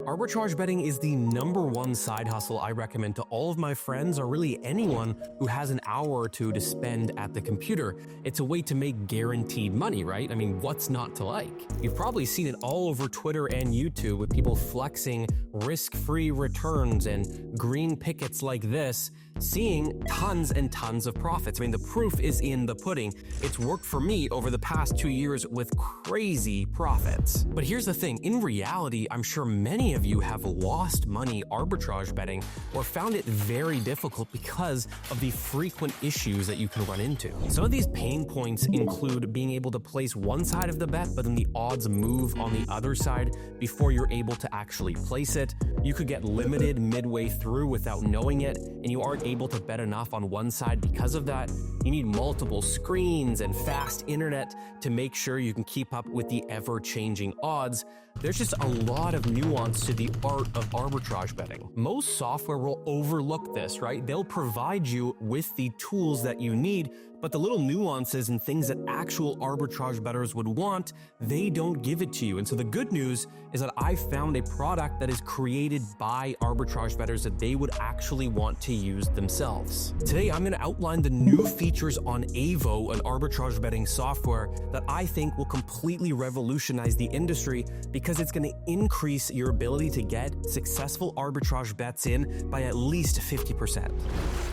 Arbitrage betting is the #1 side hustle I recommend to all of my friends, or really anyone who has an hour or two to spend at the computer. It's a way to make guaranteed money, right? I mean, what's not to like? You've probably seen it all over Twitter and YouTube with people flexing risk-free returns and green pickets like this, seeing tons and tons of profits. I mean, the proof is in the pudding. It's worked for me over the past 2 years with crazy profits. But here's the thing, in reality, I'm sure many of you have lost money arbitrage betting or found it very difficult because of the frequent issues that you can run into. Some of these pain points include being able to place one side of the bet, but then the odds move on the other side before you're able to actually place it. You could get limited midway through without knowing it, and you aren't able to bet enough on one side because of that. You need multiple screens and fast internet to make sure you can keep up with the ever-changing odds. There's just a lot of nuance to the art of arbitrage betting. Most software will overlook this, right? They'll provide you with the tools that you need, but the little nuances and things that actual arbitrage bettors would want, they don't give it to you. And so the good news is that I found a product that is created by arbitrage bettors that they would actually want to use themselves. Today, I'm going to outline the new features on Avo, an arbitrage betting software that I think will completely revolutionize the industry because it's going to increase your ability to get successful arbitrage bets in by at least 50%.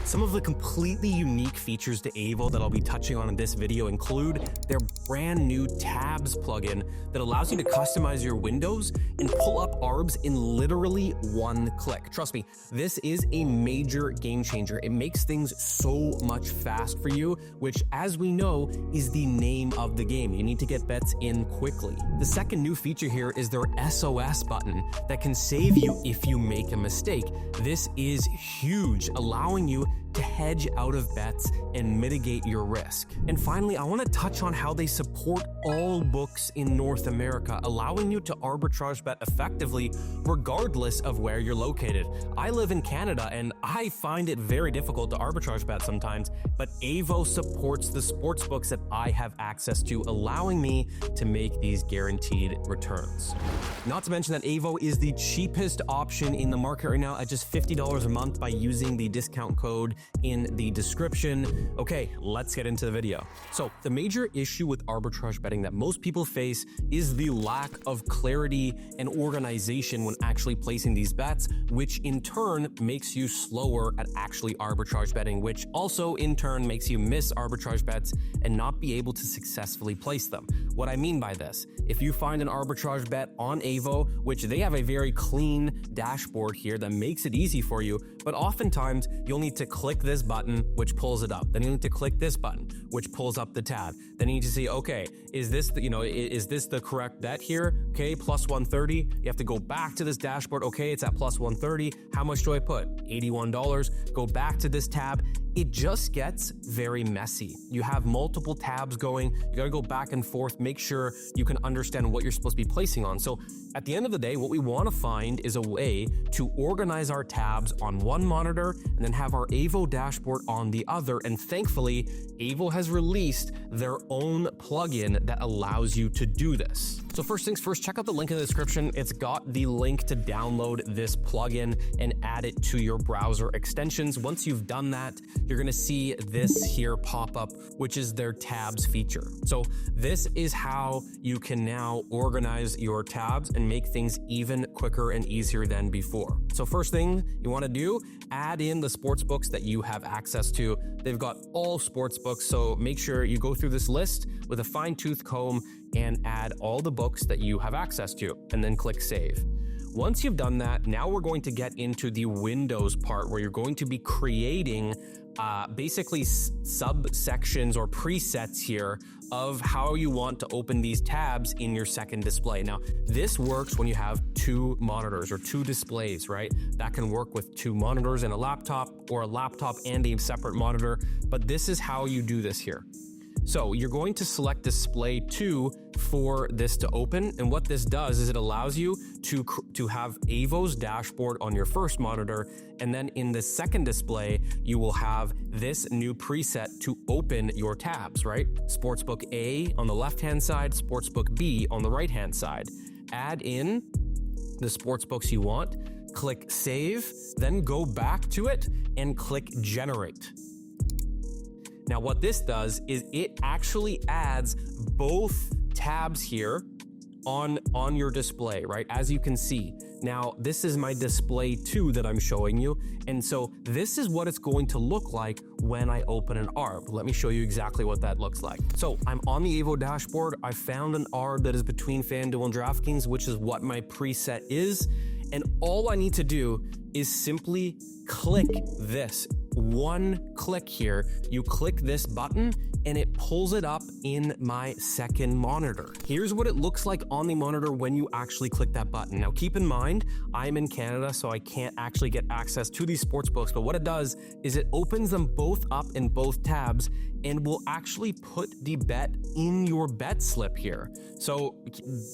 Some of the completely unique features to Avo that I'll be touching on in this video include their brand new tabs plugin that allows you to customize your windows and pull up ARBs in literally one click. Trust me, this is a major game changer. It makes things so much fast for you, which, as we know, is the name of the game. You need to get bets in quickly. The second new feature here is their SOS button that can save you if you make a mistake. This is huge, allowing you to hedge out of bets and mitigate your risk. And finally, I want to touch on how they support all books in North America, allowing you to arbitrage bet effectively regardless of where you're located. I live in Canada and I find it very difficult to arbitrage bet sometimes, but Avo supports the sportsbooks that I have access to, allowing me to make these guaranteed returns. Not to mention that Avo is the cheapest option in the market right now at just $50 a month by using the discount code in the description. Okay, let's get into the video. So the major issue with arbitrage betting that most people face is the lack of clarity and organization when actually placing these bets, which in turn makes you slower at actually arbitrage betting, which also in turn makes you miss arbitrage bets and not be able to successfully place them. What I mean by this, if you find an arbitrage bet on Avo, which they have a very clean dashboard here that makes it easy for you, but oftentimes you'll need to click this button, which pulls it up. Then you need to click this button, which pulls up the tab. Then you need to see, okay, is this the correct bet here? Okay, plus 130. You have to go back to this dashboard. Okay, it's at plus 130. How much do I put? $81. Go back to this tab. It just gets very messy. You have multiple tabs going. You got to go back and forth, make sure you can understand what you're supposed to be placing on. So at the end of the day, what we want to find is a way to organize our tabs on one monitor and then have our Avo dashboard on the other. And thankfully, Avo has released their own plugin that allows you to do this. So first things first, check out the link in the description. It's got the link to download this plugin and add it to your browser extensions. Once you've done that, you're going to see this here pop up, which is their tabs feature. So this is how you can now organize your tabs and make things even quicker and easier than before. So first thing you want to do, add in the sports books that you have access to. They've got all sports books, so make sure you go through this list with a fine-tooth comb and add all the books that you have access to, and then click save. Once you've done that, now we're going to get into the Windows part where you're going to be creating basically subsections or presets here of how you want to open these tabs in your second display. Now, this works when you have two monitors or two displays, right? That can work with two monitors and a laptop, or a laptop and a separate monitor, but this is how you do this here. So you're going to select display 2 for this to open. And what this does is it allows you to have Avo's dashboard on your first monitor. And then in the second display, you will have this new preset to open your tabs, right? Sportsbook A on the left-hand side, Sportsbook B on the right-hand side. Add in the sports books you want, click save, then go back to it and click generate. Now what this does is it actually adds both tabs here on your display, right? As you can see. Now, this is my display 2 that I'm showing you. And so this is what it's going to look like when I open an ARB. Let me show you exactly what that looks like. So I'm on the Avo dashboard. I found an ARB that is between FanDuel and DraftKings, which is what my preset is. And all I need to do is simply click this. One click here, you click this button and it pulls it up in my second monitor. Here's what it looks like on the monitor when you actually click that button. Now keep in mind, I'm in Canada, so I can't actually get access to these sports books, but what it does is it opens them both up in both tabs and will actually put the bet in your bet slip here. So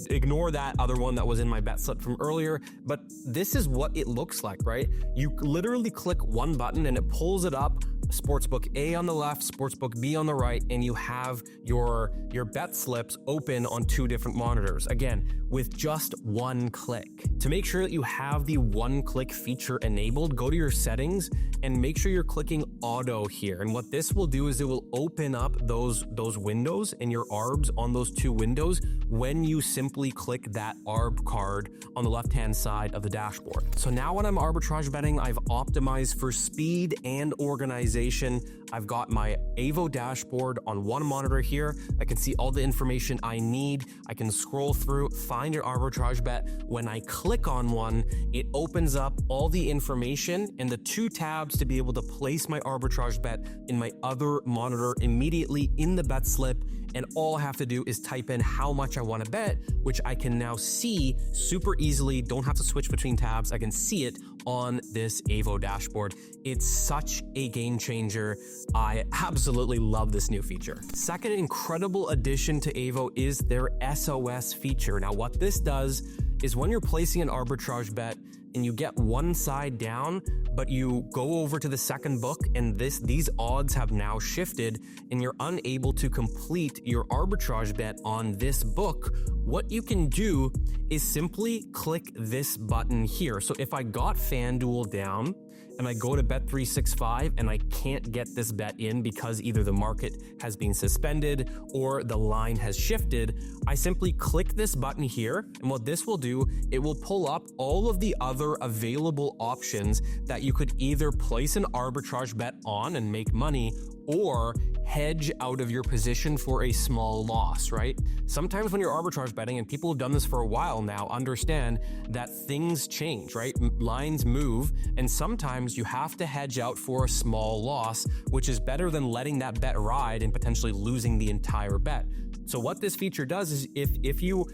ignore that other one that was in my bet slip from earlier, but this is what it looks like, right? You literally click one button and it pulls it up, Sportsbook A on the left, Sportsbook B on the right, and you have your bet slips open on 2 different monitors. Again, with just one click. To make sure that you have the one-click feature enabled, go to your settings and make sure you're clicking auto here. And what this will do is it will open up those windows and your ARBs on those 2 windows when you simply click that ARB card on the left-hand side of the dashboard. So now when I'm arbitrage betting, I've optimized for speed and organization. I've got my Avo dashboard on one monitor here. I can see all the information I need. I can scroll through, find your arbitrage bet. When I click on one, it opens up all the information and the 2 tabs to be able to place my arbitrage bet in my other monitor immediately in the bet slip. And all I have to do is type in how much I want to bet, which I can now see super easily. Don't have to switch between tabs. I can see it on this Avo dashboard. It's such a game changer. I absolutely love this new feature. Second incredible addition to Avo is their SOS feature. Now, what this does is when you're placing an arbitrage bet and you get one side down, but you go over to the second book and these odds have now shifted and you're unable to complete your arbitrage bet on this book, what you can do is simply click this button here. So if I got FanDuel down and I go to Bet365 and I can't get this bet in because either the market has been suspended or the line has shifted, I simply click this button here. And what this will do, it will pull up all of the other available options that you could either place an arbitrage bet on and make money or hedge out of your position for a small loss, right? Sometimes when you're arbitrage betting, and people have done this for a while now, understand that things change, right? Lines move, and sometimes you have to hedge out for a small loss, which is better than letting that bet ride and potentially losing the entire bet. So what this feature does is if you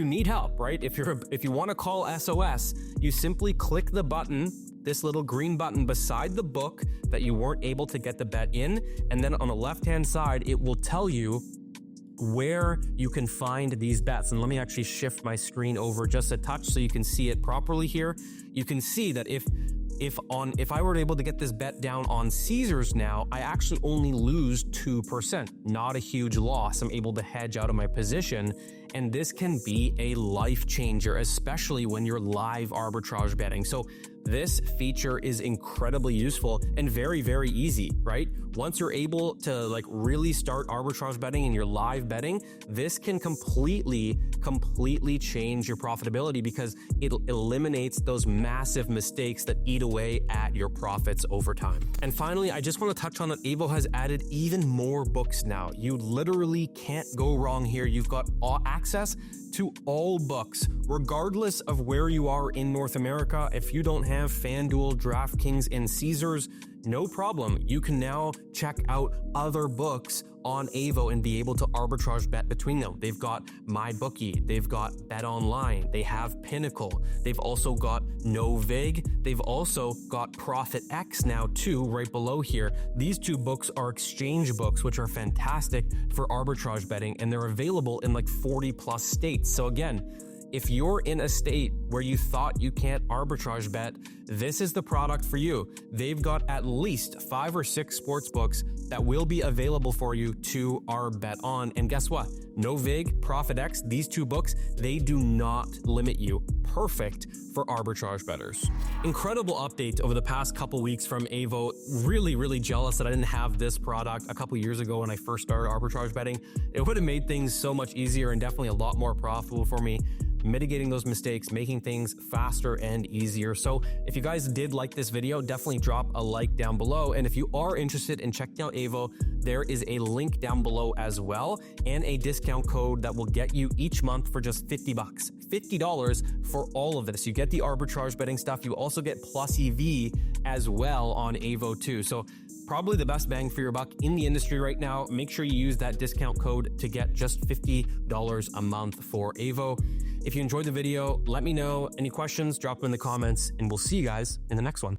need help, right? If you want to call SOS, you simply click the button, this little green button beside the book that you weren't able to get the bet in, and then on the left-hand side, it will tell you where you can find these bets. And let me actually shift my screen over just a touch so you can see it properly here. You can see that if I were able to get this bet down on Caesars now, I actually only lose 2%, not a huge loss. I'm able to hedge out of my position, and this can be a life changer, especially when you're live arbitrage betting. So this feature is incredibly useful and very, very easy, right? Once you're able to really start arbitrage betting and you're live betting, this can completely change your profitability because it eliminates those massive mistakes that eat away at your profits over time. And finally, I just want to touch on that Avo has added even more books now. You literally can't go wrong here. You've got access to all books, regardless of where you are in North America. If you don't have FanDuel, DraftKings, and Caesars, no problem. You can now check out other books on Avo and be able to arbitrage bet between them. They've got MyBookie, they've got Bet Online, they have Pinnacle, they've also got NoVig, they've also got ProfitX now too, right below here. These 2 books are exchange books, which are fantastic for arbitrage betting, and they're available in 40 plus states. So again, if you're in a state where you thought you can't arbitrage bet, this is the product for you. They've got at least 5 or 6 sports books that will be available for you to our Bet On. And guess what? No Vig, Profit X, these two books, they do not limit you. Perfect for arbitrage bettors. Incredible update over the past couple weeks from Avo. Really jealous that I didn't have this product a couple years ago when I first started arbitrage betting. It would have made things so much easier and definitely a lot more profitable for me, mitigating those mistakes, making things faster and easier. So if you guys did like this video, definitely drop a like down below. And if you are interested in checking out Avo, there is a link down below as well, and a discount code that will get you each month for just $50. $50 for all of this. You get the arbitrage betting stuff. You also get plus EV as well on Avo too. So probably the best bang for your buck in the industry right now. Make sure you use that discount code to get just $50 a month for Avo. If you enjoyed the video, let me know. Any questions, drop them in the comments, and we'll see you guys in the next one.